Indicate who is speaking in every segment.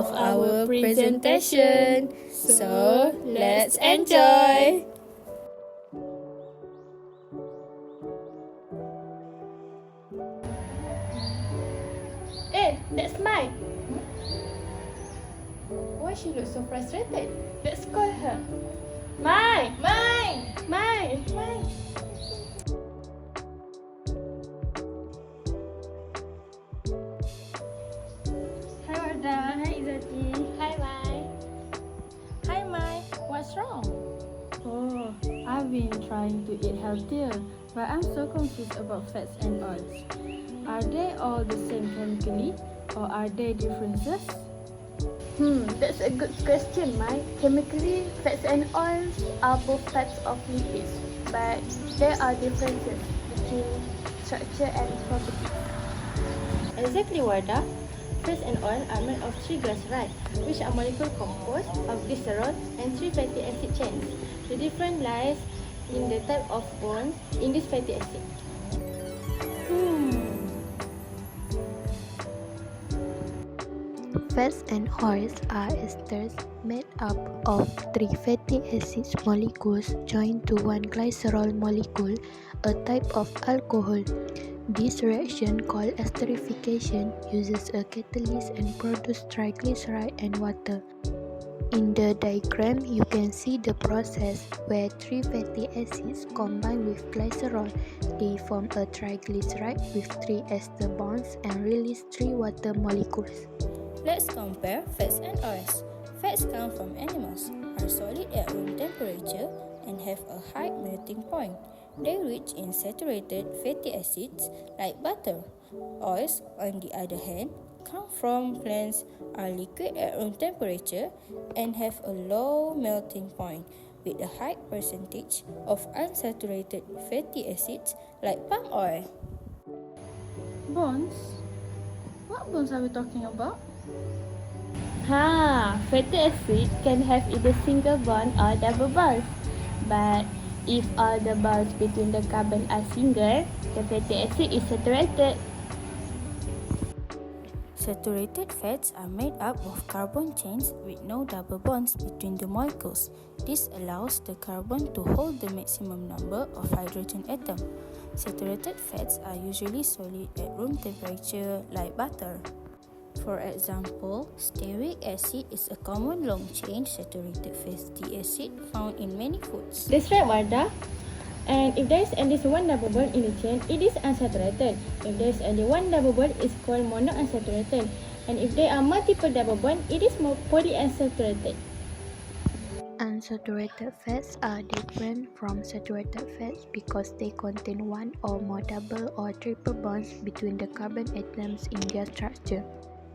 Speaker 1: of our presentation. So, let's enjoy!
Speaker 2: Hey, that's Mai. Why she looks so frustrated? Let's call her. Mai! Mai! Mai! Mai!
Speaker 3: Hi Wardah, hi Izzati.
Speaker 2: Hi, Mai.
Speaker 3: Hi Mai, what's wrong? Oh, I've been trying to eat healthier, but I'm so confused about fats and oils. Are they all the same chemically, or are there differences?
Speaker 2: That's a good question, Mai. Chemically, fats and oils are both types of lipids, but there are differences between structure and properties.
Speaker 1: Exactly, Wardah. Fats and oil are made of three glycerides, which are molecule composed of glycerol and three fatty acid chains. The difference lies in the type of bonds in this fatty acid.
Speaker 4: Fats and oils are esters made up of three fatty acids molecules joined to one glycerol molecule, a type of alcohol. This reaction, called esterification, uses a catalyst and produces triglyceride and water. In the diagram, you can see the process where three fatty acids combine with glycerol. They form a triglyceride with three ester bonds and release three water molecules.
Speaker 1: Let's compare fats and oils. Fats come from animals, are solid at room temperature, and have a high melting point. They rich in saturated fatty acids like butter. Oils, on the other hand, come from plants, are liquid at room temperature, and have a low melting point with a high percentage of unsaturated fatty acids like palm oil.
Speaker 3: Bonds? What bonds are we talking about?
Speaker 2: Fatty acid can have either single bond or double bonds. But if all the bonds between the carbon are single, the fatty acid is saturated.
Speaker 1: Saturated fats are made up of carbon chains with no double bonds between the molecules. This allows the carbon to hold the maximum number of hydrogen atoms. Saturated fats are usually solid at room temperature like butter. For example, stearic acid is a common long-chain saturated fatty acid found in many foods.
Speaker 2: That's right, Wardah. And if there is at least one double bond in the chain, it is unsaturated. If there is only one double bond, it's called monounsaturated. And if there are multiple double bonds, it is more polyunsaturated.
Speaker 4: Unsaturated fats are different from saturated fats because they contain one or more double or triple bonds between the carbon atoms in their structure.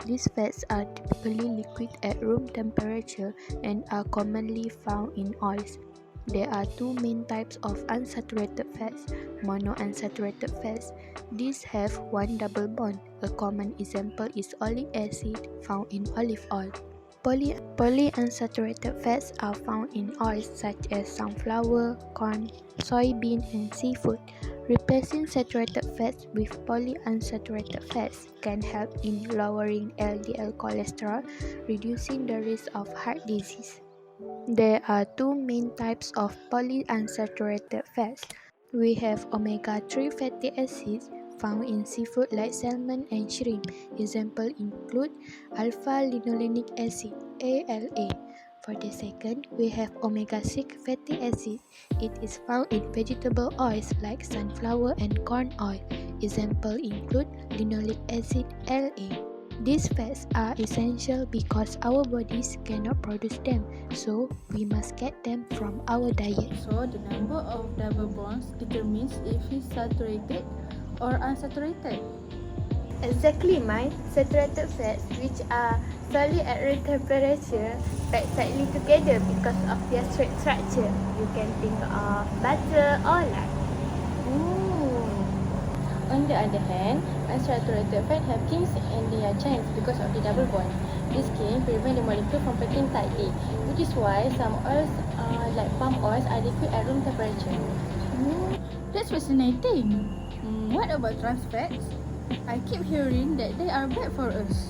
Speaker 4: These fats are typically liquid at room temperature and are commonly found in oils. There are two main types of unsaturated fats: monounsaturated fats. These have one double bond. A common example is oleic acid found in olive oil. Polyunsaturated fats are found in oils such as sunflower, corn, soybean, and seafood. Replacing saturated fats with polyunsaturated fats can help in lowering LDL cholesterol, reducing the risk of heart disease. There are two main types of polyunsaturated fats. We have omega-3 fatty acids found in seafood like salmon and shrimp. Examples include alpha-linolenic acid, ALA. For the second, we have omega-6 fatty acid. It is found in vegetable oils like sunflower and corn oil. Examples include linoleic acid, LA. These fats are essential because our bodies cannot produce them, so we must get them from our diet.
Speaker 3: So the number of double bonds determines if it's saturated or unsaturated.
Speaker 2: Exactly, Mai. Saturated fats, which are solid at room temperature, pack tightly together because of their straight structure. You can think of butter or lard.
Speaker 1: On the other hand, unsaturated fats have kinks in their chains because of the double bond. This can prevent the molecule from packing tightly, which is why some oils, like palm oils, are liquid at room temperature.
Speaker 3: That's fascinating. What about trans fats? I keep hearing that they are bad for us.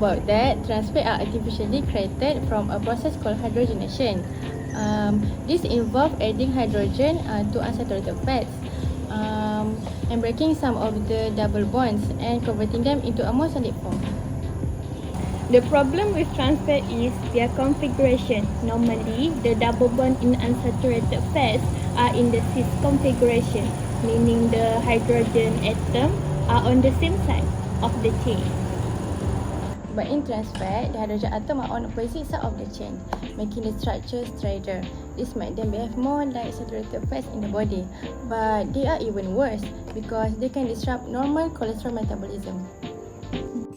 Speaker 2: about that, trans fat are artificially created from a process called hydrogenation. This involves adding hydrogen to unsaturated fats and breaking some of the double bonds and converting them into a more solid form.
Speaker 5: The problem with trans fat is their configuration. Normally, the double bond in unsaturated fats are in the cis configuration, meaning the hydrogen atom are on the same side of the chain.
Speaker 2: But in trans fat, the hydrogen atom are on opposite side of the chain, making the structure straighter. This might then behave more like saturated fats in the body, but they are even worse because they can disrupt normal cholesterol metabolism.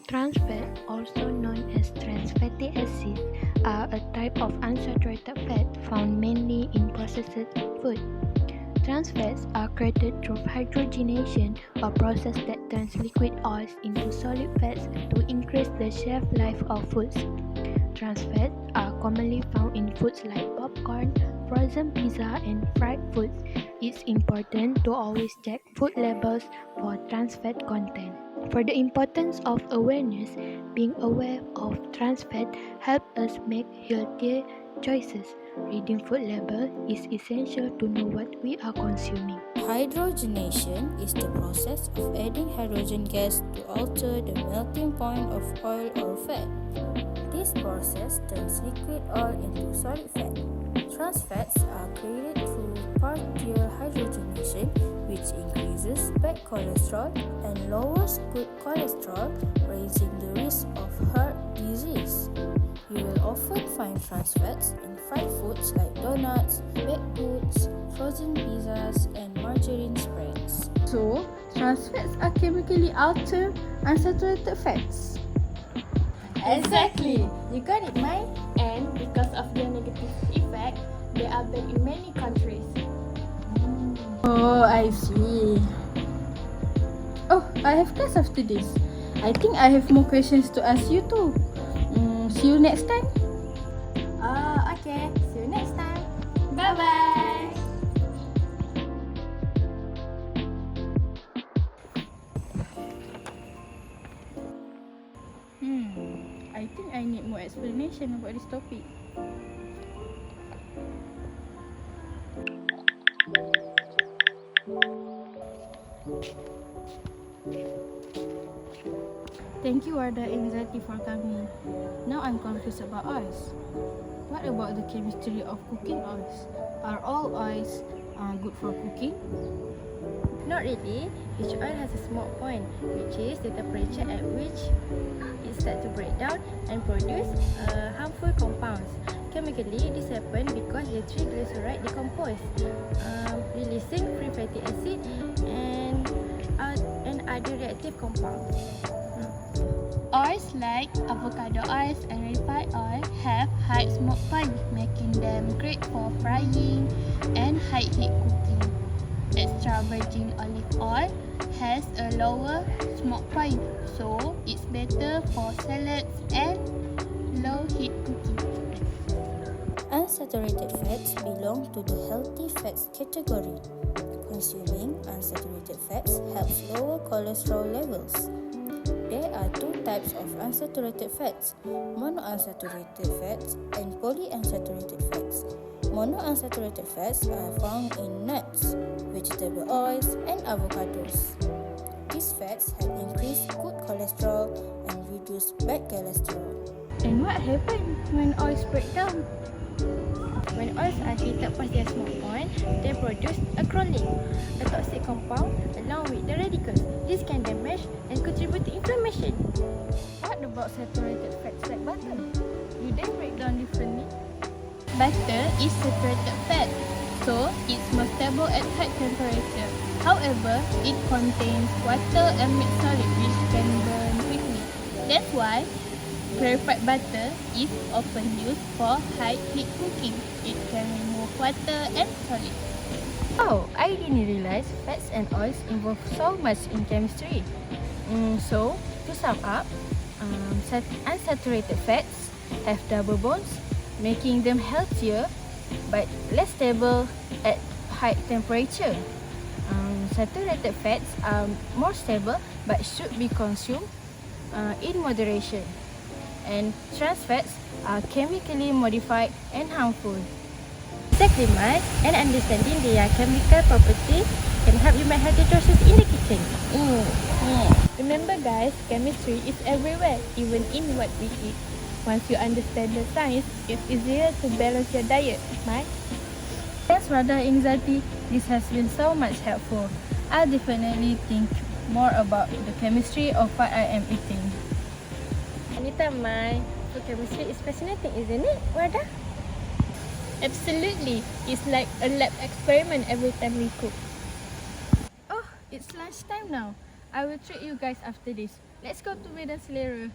Speaker 4: Trans fat, also known as trans fatty acids, are a type of unsaturated fat found mainly in processed food. Trans fats are created through hydrogenation, a process that turns liquid oils into solid fats to increase the shelf life of foods. Trans fats are commonly found in foods like popcorn, frozen pizza, and fried foods. It's important to always check food labels for trans fat content. For the importance of awareness, being aware of trans fat helps us make healthier choices. Reading food label is essential to know what we are consuming.
Speaker 1: Hydrogenation is the process of adding hydrogen gas to alter the melting point of oil or fat. This process turns liquid oil into solid fat. Trans fats are created through partial hydrogenation, which increases bad cholesterol and lowers good cholesterol, raising the risk of heart disease. You will often find trans fats in fried foods like donuts, baked goods, frozen pizzas, and margarine spreads.
Speaker 3: So, trans fats are chemically altered unsaturated fats.
Speaker 2: Exactly! You got it, Mai? And because of their negative effect, they are banned in many countries.
Speaker 3: Oh, I see. Oh, I have class after this. I think I have more questions to ask you too. See you next time.
Speaker 2: Okay. See you next time. Bye-bye!
Speaker 3: I think I need more explanation about this topic. Thank you, WARDAH and IZZATI, for coming. Now I'm confused about oils. What about the chemistry of cooking oils? Are all oils good for cooking?
Speaker 2: Not really. Each oil has a smoke point, which is the temperature at which it starts to break down and produce harmful compounds. Chemically, this happens because the triglyceride decompose, releasing free fatty acid and other reactive compounds.
Speaker 5: Oils like avocado oils and refined oil have high smoke point, making them great for frying and high heat cooking. Extra virgin olive oil has a lower smoke point, so it's better for salads and low heat cooking.
Speaker 1: Unsaturated fats belong to the healthy fats category. Consuming unsaturated fats helps lower cholesterol levels. There are two types of unsaturated fats, monounsaturated fats and polyunsaturated fats. Monounsaturated fats are found in nuts, vegetable oils, and avocados. These fats help increase good cholesterol and reduce bad cholesterol.
Speaker 3: And what happens when oils break down?
Speaker 2: When oils are heated past their smoke point, they produce acrolein, a toxic compound along with the radicals. This can damage and contribute to inflammation.
Speaker 3: What about saturated fats like butter? Do they break down differently?
Speaker 5: Butter is saturated fat, so it's more stable at high temperature. However, it contains water and milk solid which can burn quickly. That's why clarified butter is often used for high heat cooking. It can remove water and solid.
Speaker 3: Oh, I didn't realize fats and oils involve so much in chemistry. So, to sum up, unsaturated fats have double bonds, making them healthier but less stable at high temperature. Saturated fats are more stable but should be consumed in moderation. and trans fats are chemically modified and harmful.
Speaker 2: Exactly, Mai. And understanding their chemical properties can help you make healthy choices in the kitchen. Remember guys, chemistry is everywhere, even in what we eat. Once you understand the science, it's easier to balance your diet, Mai.
Speaker 3: Thanks, WARDAH and IZZATI. This has been so much helpful. I'll definitely think more about the chemistry of what I am eating.
Speaker 2: Anita, Mai, food chemistry is fascinating, isn't it, WARDAH?
Speaker 5: Absolutely. It's like a lab experiment every time we cook.
Speaker 3: Oh, it's lunchtime now. I will treat you guys after this. Let's go to Medan Selera.